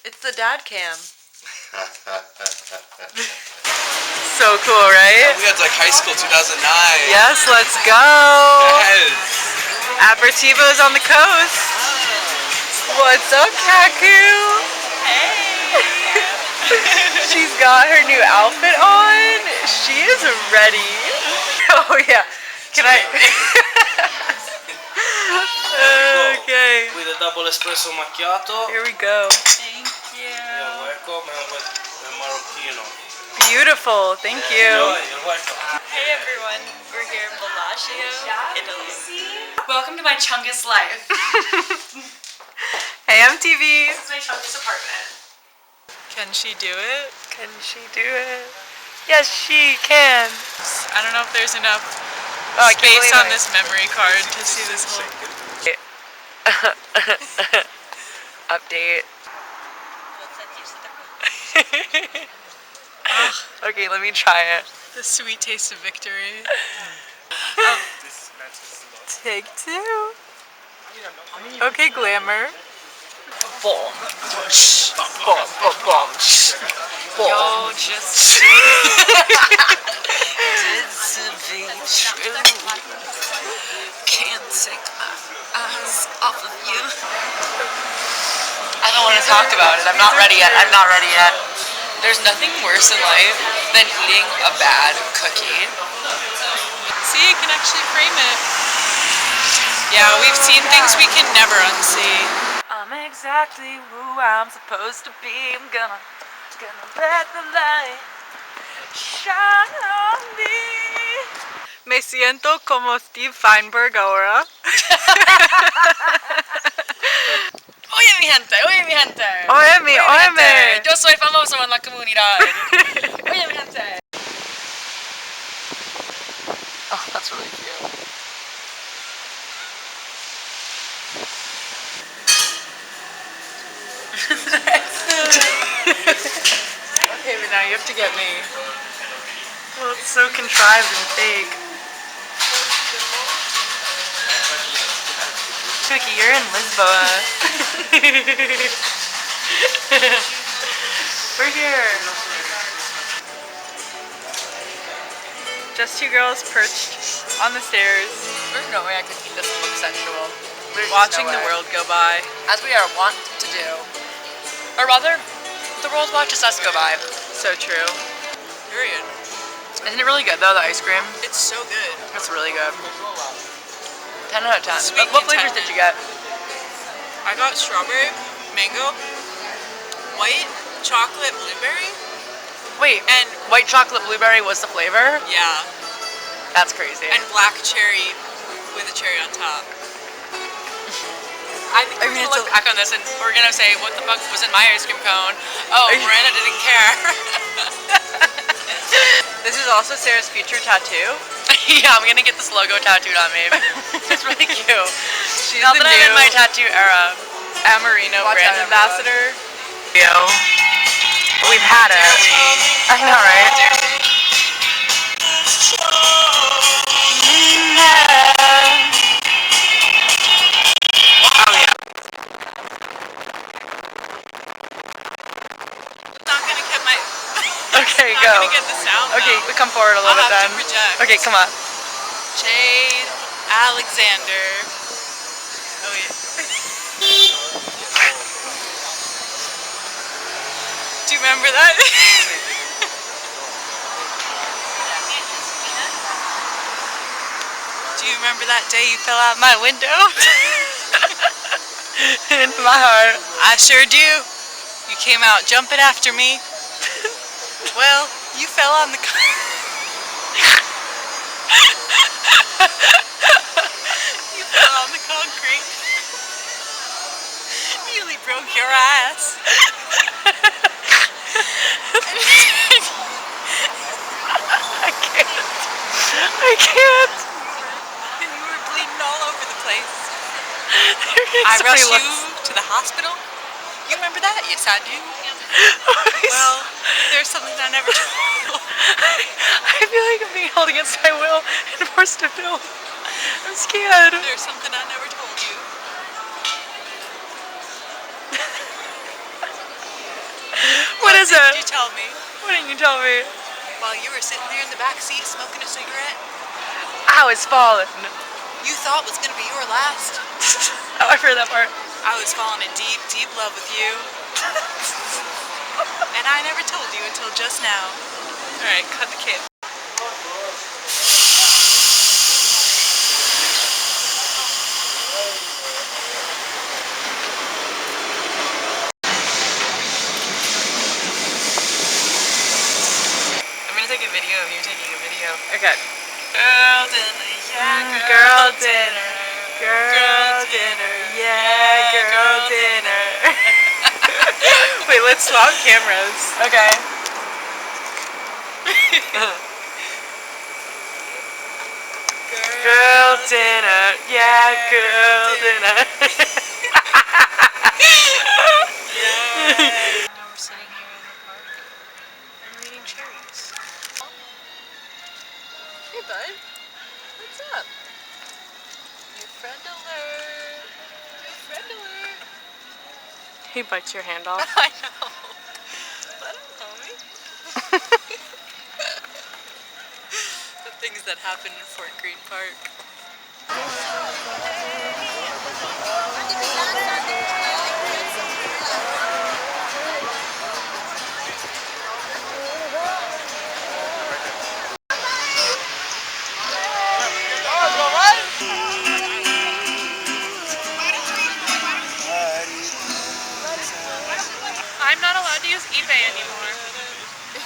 It's the dad cam. So cool, right? We had like high school 2009. Yes, let's go. Yes. Aperitivo's on the coast. What's up, Kaku? Hey! She's got her new outfit on. She is ready. Oh yeah. Can I? Okay. With a double espresso macchiato. Here we go. Thank you. You're welcome. And with the Marocchino. Beautiful. Thank you. You're welcome. Hey everyone, we're here in Bellagio, Italy. Welcome to my Chungus life. Hey MTV. This is my Chungus apartment. Can she do it? Can she do it? Yes, she can. I don't know if there's enough space on this memory card to see this whole update. Okay, let me try it. The sweet taste of victory. Take two. Okay, glamour. Boom. Boom, boom, boom. Yo, just Did to be true. Can't take my eyes off of you. I don't want to talk about it. I'm not ready yet. I'm not ready yet. There's nothing worse in life than eating a bad cookie. See, you can actually frame it. Yeah, we've seen things we can never unsee. I'm exactly who I'm supposed to be. I'm gonna let the light shine on me. Me siento como Steve Feinberg ahora. Oye mi gente, oye mi gente. Óyeme. Yo soy famoso en la comunidad. Oye mi gente. Oh, that's really cute. Okay, but now you have to get me. Well, it's so contrived and fake. Cookie, you're in Lisboa. We're here. Just two girls perched on the stairs. There's no way I could eat this and look sensual. Watching the world go by. As we are wont to do. Or rather, the world watches us go by. So true. Period. Isn't it really good though, the ice cream? It's so good. It's really good. 10 out of 10. Sweet What flavors did you get? I got strawberry, mango, white chocolate, blueberry. Wait, And white chocolate blueberry was the flavor? yeah, That's crazy. and black cherry with a cherry on top. I think we're gonna look back on this and we're gonna say, what the fuck was in my ice cream cone? Oh, Miranda didn't care. This is also Sarah's future tattoo. Yeah, I'm gonna get this logo tattooed on me. It's really cute. She's Now the that I'm in new my tattoo era. Amarino Watch brand out, ambassador. Yo. We've had it. I know, right? Oh yeah. Not gonna get my. Okay, Not go. gonna get the sound. Okay, though. come forward a little I'll bit have then. to project. Okay, come on. Jade Alexander. Oh yeah. Do you remember that? Do you remember that day you fell out my window? Into my heart. I sure do. You came out jumping after me. Well, you fell on the car. You fell on the concrete. Nearly broke your ass. I can't. And you were bleeding all over the place. I I rushed you to the hospital. You remember that? Yes, I do. Well, there's something I never told. I feel like I'm being held against my will and forced to film. I'm scared. There's something I never told you. What it? did you tell me? What didn't you tell me? While you were sitting there in the back seat smoking a cigarette, I was falling. you thought was gonna be your last. Oh, I heard that part. I was falling in deep, deep love with you. And I never told you until just now. Alright, cut the kid. I'm gonna take a video of you taking a video. Okay. Girl dinner, yeah, Girl dinner. Girl dinner. Yeah, girl dinner. Wait, let's swap cameras. Okay. Girl dinner. Yeah, girl dinner. Now we're sitting here in the park and we're eating cherries. Hey bud, what's up? New friend alert. New friend alert. He bites your hand off. I know. Let him, homie. The things that happen in Fort Greene Park. I'm not allowed to use eBay anymore.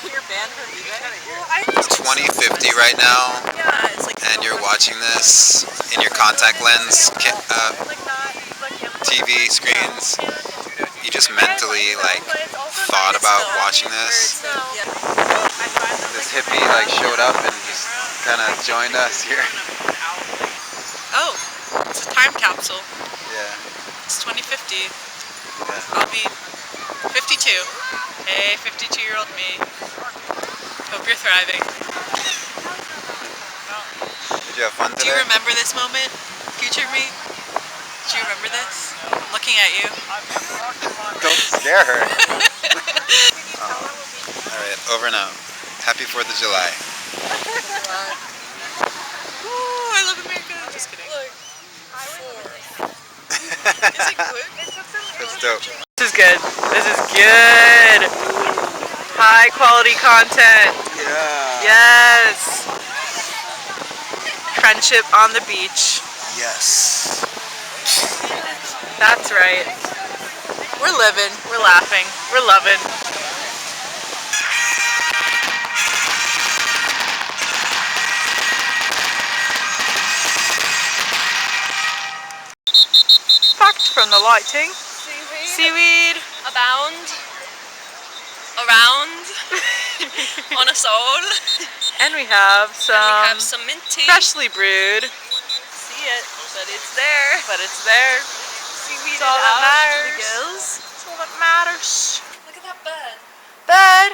You're banned from eBay? It's 2050 right now, Yeah, it's like and you're watching this in your contact lens TV screens. You just mentally thought about watching this. This hippie showed up and just kind of joined us here. Oh, it's a time capsule. Yeah. It's 2050. Yeah. I'll be 52. Hey, 52-year-old me. Hope you're thriving. Did you have fun Do you today? remember this moment, future me? Do you remember this? I'm looking at you. Don't scare her. Alright, over and out. Happy 4th of July. Ooh, I love America. Just kidding. Look, is it good? That's dope. This is good. This is good. High quality content. Yeah. Yes. Friendship on the beach. Yes. That's right. We're living. We're laughing. We're loving. Fact from the lighting. Seaweed. Abound. Around. On a soul. And we have some, We have some mint tea. freshly brewed. See it, but it's there. But it's there. Seaweed It's all that out to the matters. gills. That's all that matters. Look at that bird. Bird.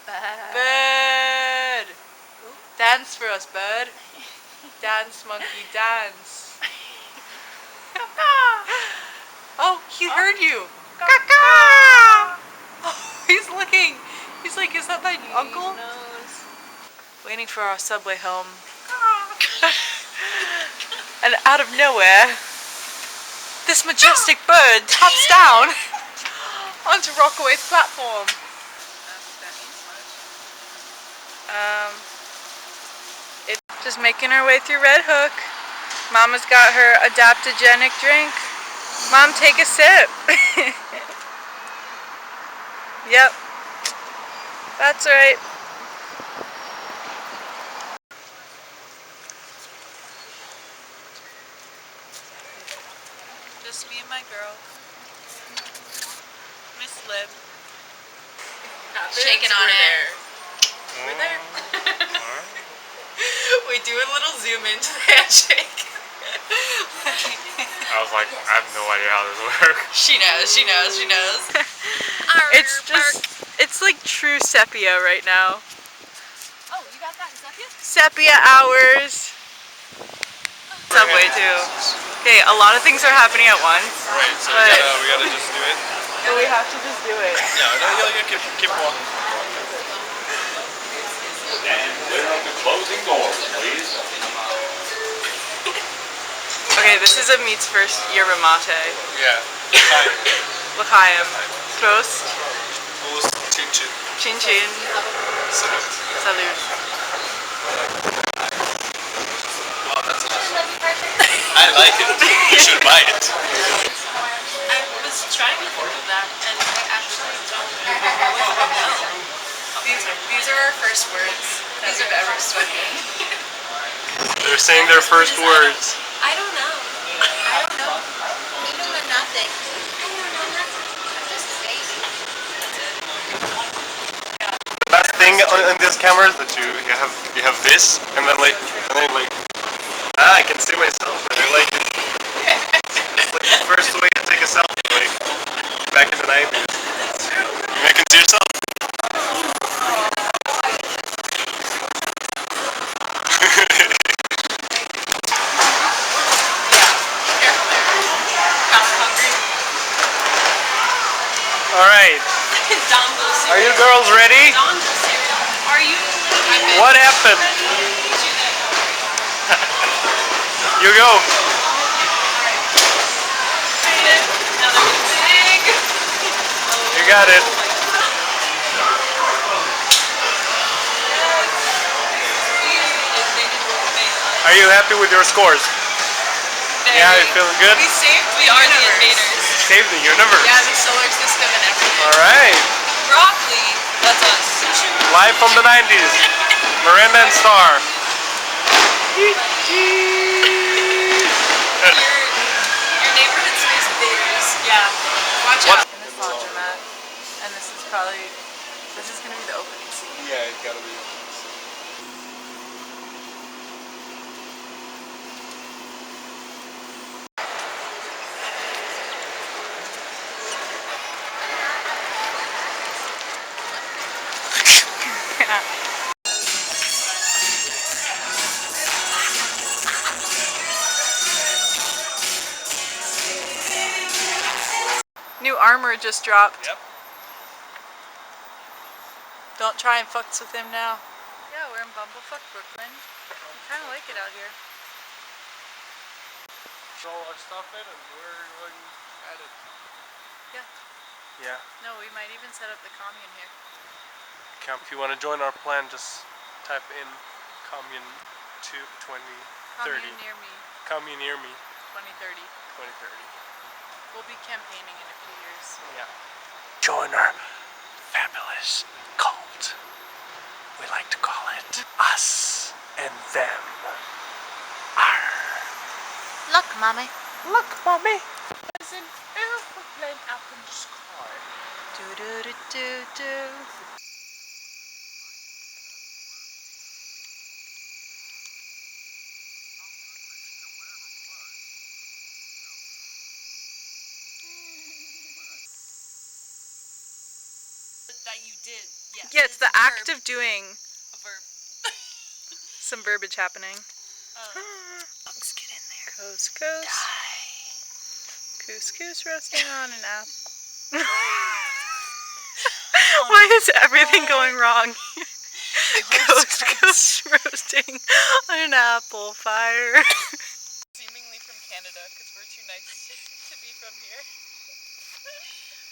Bird. Bird. Dance for us, bird. Dance, monkey, dance. Oh, he heard you. Oh, he's looking. He's like, is that my uncle? Waiting for our subway home. And out of nowhere, this majestic bird tops down onto Rockaway's platform. It's just making her way through Red Hook. Mama's got her adaptogenic drink. Mom, take a sip. Yep. That's right. Just me and my girl. Miss Lib. Shaking on it. We're there. We do a little zoom into the handshake. I was like, I have no idea how this works. She knows, she knows, she knows. It's just, it's like true sepia right now. Oh, you got that in sepia? Sepia hours. Subway too. Okay, a lot of things are happening at once. Right, so But- we gotta just do it. But we have to just do it. Yeah, no, you keep walking. And clear up the closing doors, please. Okay, this is Amit's first yerba mate. Yeah. L'chaim. Prost. Prost. Chin chin. Chin chin. Salute. Salud. Wow, that's awesome. I like it. You should buy it. I was trying to think of that, and I actually don't know. These are our first words that we've ever spoken. They're saying their first words. I don't know. I don't know. I don't know nothing. I don't know nothing. I'm just a baby. The best thing on this camera is that you have this, and then like I can see myself. And I like it. It's like the first way to take a selfie, like back in the 90s. You can see yourself. All right. Are you girls ready? Are you? What happened? You go. You got it. Are you happy with your scores? Yeah, you feeling good? We are the invaders. Save the universe. Yeah, the solar system and everything. All right. Broccoli. That's us. Live from the 90s. Miranda and Star. Your neighborhood space invaders. Yeah. Watch out. In this laundromat. And this is gonna be the opening scene. Yeah, it's gotta be. New armor just dropped. Yep. Don't try and fucks with him now. Yeah, we're in Bumblefuck, Brooklyn. I kind of like it out here. Throw our stuff in and we're going at it. Yeah. Yeah. No, we might even set up the commune here. Camp, if you want to join our plan, just type in commune 2030. Commune near me, Commune near me 2030. 2030. We'll be campaigning in a few years. Yeah. Join our fabulous cult. We like to call it us and them. Arr. Look, mommy. Look, mommy. There's an airplane up in the sky. Do do do do do. That you did. Yes. Yeah, it's the act of doing A verb. some verbiage happening. Let's get in there. Couscous. Couscous roasting on an apple. Why is everything going wrong? Couscous roasting on an apple fire. Seemingly from Canada, because we're too nice to be from here.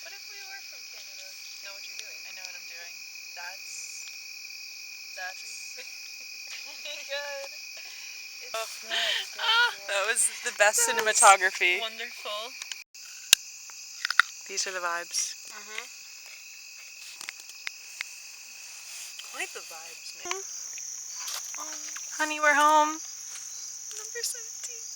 What if we were from Canada? Know what you're doing. I know what I'm doing. That's good. That was the best cinematography. Wonderful. These are the vibes. Quite the vibes, man. Honey, we're home. Number 17.